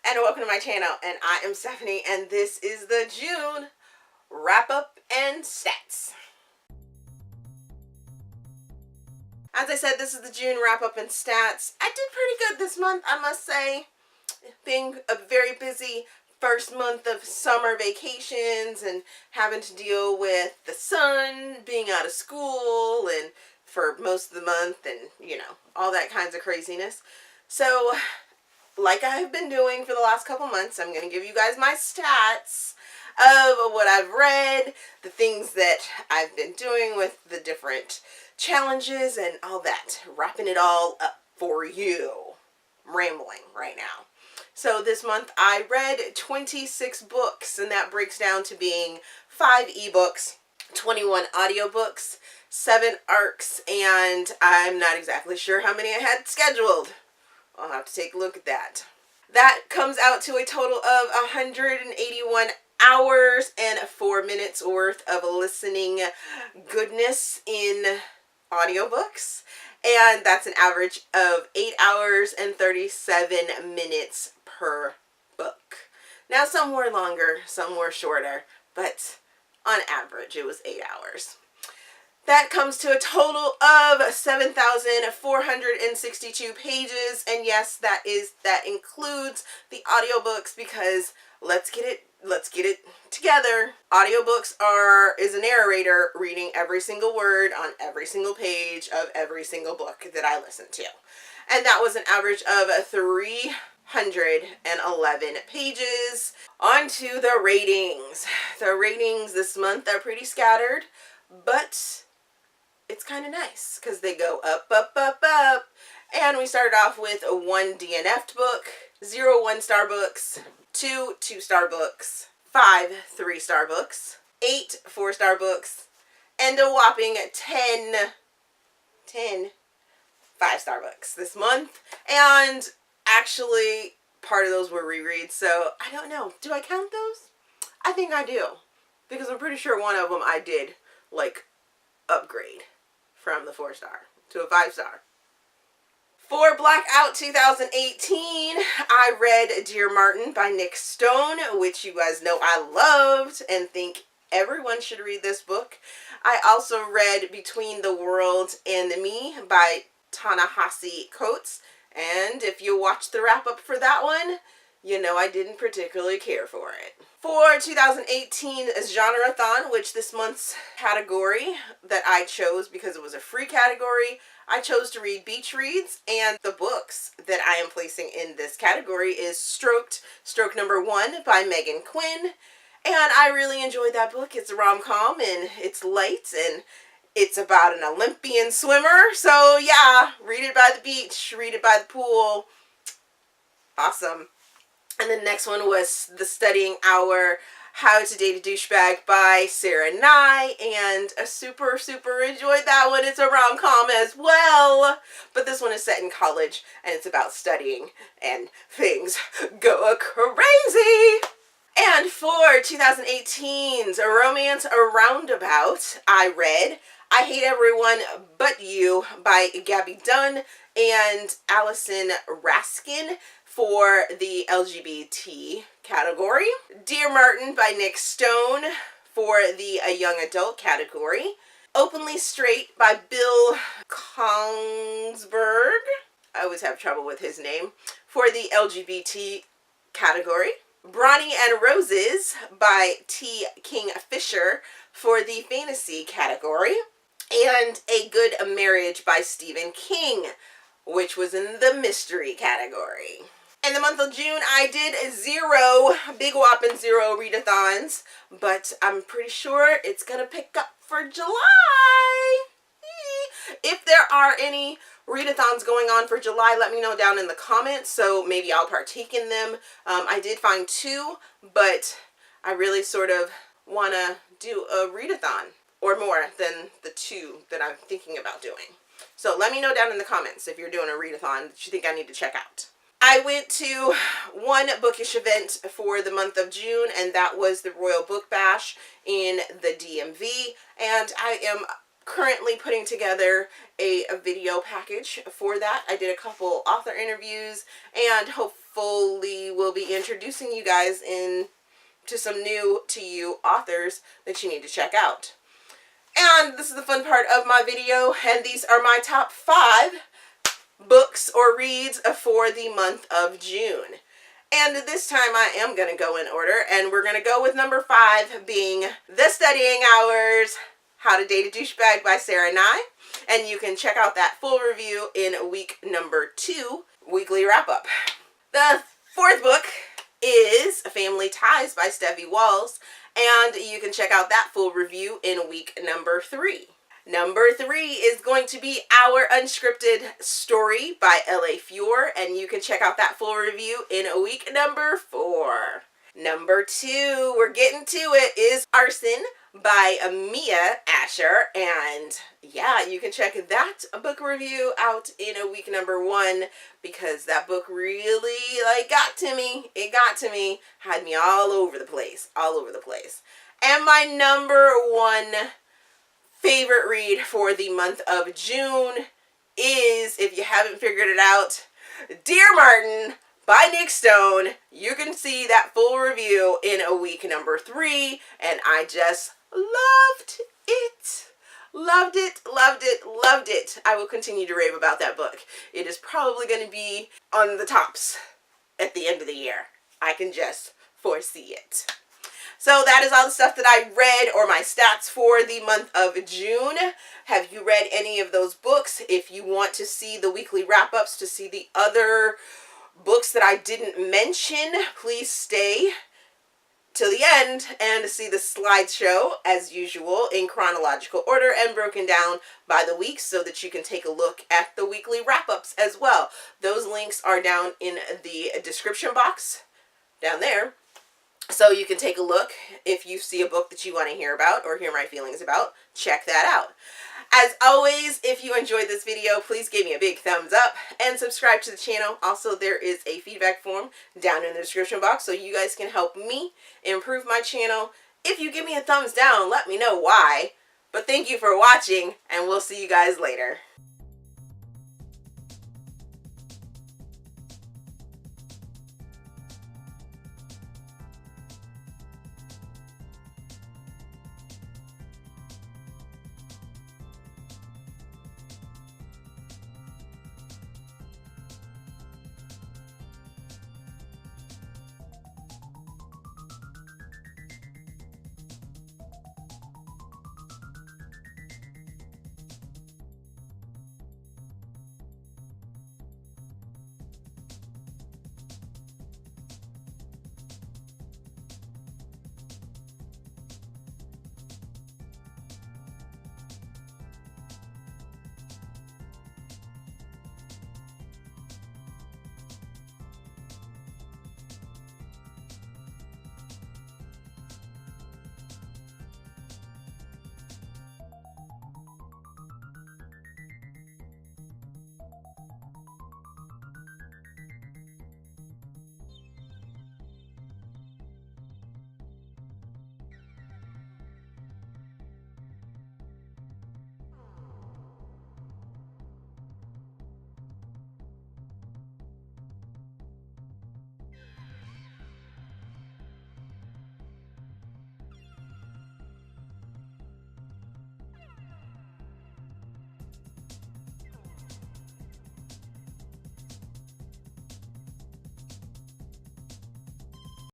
and welcome to my channel, and I am Stephanie, and this is the June wrap-up and stats. As I said, this is the June wrap-up and stats. I did pretty good this month, I must say, being a very busy first month of summer vacations and having to deal with the son being out of school and for most of the month and, you know, all that kinds of craziness. So, like I have been doing for the last couple months, I'm going to give you guys my stats of what I've read, the things that I've been doing with the different challenges and all that. Wrapping it all up for you. I'm rambling right now. So this month I read 26 books, and that breaks down to being 5 ebooks, 21 audiobooks, 7 arcs, and I'm not exactly sure how many I had scheduled. I'll have to take a look at that. That comes out to a total of 181 hours and 4 minutes worth of listening goodness in audiobooks. And that's an average of 8 hours and 37 minutes per book. Now some were longer, some were shorter, but on average it was 8 hours. That comes to a total of 7,462 pages, and yes, that includes the audiobooks, because let's get it together. Audiobooks is a narrator reading every single word on every single page of every single book that I listen to. And that was an average of 311 pages. On to the ratings. The ratings this month are pretty scattered, but it's kind of nice because they go up, up, up, up. And we started off with 1 DNF'd book, 0 1-star books, 2 2-star books, 5 3-star books, 8 4-star books, and a whopping 10 5-star books this month. And actually, part of those were rereads, so I don't know. Do I count those? I think I do, because I'm pretty sure one of them I did, like, upgrade from the 4-star to a 5-star. For Blackout 2018, I read Dear Martin by Nick Stone, which you guys know I loved and think everyone should read this book. I also read Between the World and Me by Ta-Nehisi Coates, and if you watched the wrap-up for that one, you know I didn't particularly care for it. For 2018 Genreathon, which this month's category that I chose because it was a free category, I chose to read beach reads, and the books that I am placing in this category is Stroke number 1 by Megan Quinn, and I really enjoyed that book. It's a rom-com, and it's light, and it's about an Olympian swimmer, so yeah, read it by the beach, read it by the pool. Awesome. And the next one was The Studying Hour, How to Date a Douchebag by Sarah Nye, and I super enjoyed that one. It's a rom-com as well, but this one is set in college, and it's about studying, and things go crazy. And for 2018's Romance Roundabout, I read I Hate Everyone But You by Gabby Dunn and Allison Raskin for the LGBT category. Dear Martin by Nick Stone for the young adult category. Openly Straight by Bill Kongsberg, I always have trouble with his name, for the LGBT category. Bronnie and Roses by T. King Fisher for the fantasy category. And A Good Marriage by Stephen King, which was in the mystery category. In the month of June, I did 0, big whopping 0 readathons, but I'm pretty sure it's going to pick up for July. If there are any readathons going on for July, let me know down in the comments, so maybe I'll partake in them. I did find 2, but I really sort of want to do a readathon, or more than the 2 that I'm thinking about doing. So let me know down in the comments if you're doing a readathon that you think I need to check out. I went to one bookish event for the month of June, and that was the Royal Book Bash in the DMV, and I am currently putting together a video package for that. I did a couple author interviews, and hopefully we'll be introducing you guys to some new to you authors that you need to check out. And this is the fun part of my video, and these are my top 5 books or reads for the month of June. And this time I am going to go in order, and we're going to go with number 5 being The Studying Hours, How to Date a Douchebag by Sarah Nye. And you can check out that full review in week number 2, weekly wrap-up. The 4th book is Family Ties by Steffi Walls, and you can check out that full review in week number 3. Number 3 is going to be Our Unscripted Story by L.A. Fior, and you can check out that full review in week number 4. Number 2, we're getting to it, is Arson by Mia Asher, and yeah, you can check that book review out in week number 1, because that book really got to me. It got to me, had me all over the place. And my number 1 favorite read for the month of June is, if you haven't figured it out, Dear Martin by Nick Stone. You can see that full review in week number 3, and I just loved it. Loved it. I will continue to rave about that book. It is probably going to be on the tops at the end of the year. I can just foresee it. So that is all the stuff that I read, or my stats for the month of June. Have you read any of those books? If you want to see the weekly wrap-ups, to see the other books that I didn't mention, please stay till the end and see the slideshow, as usual, in chronological order and broken down by the week, so that you can take a look at the weekly wrap-ups as well. Those links are down in the description box down there, so you can take a look. If you see a book that you want to hear about or hear my feelings about, check that out. As always, if you enjoyed this video, please give me a big thumbs up and subscribe to the channel. Also, there is a feedback form down in the description box, so you guys can help me improve my channel. If you give me a thumbs down, let me know why. But thank you for watching, and we'll see you guys later.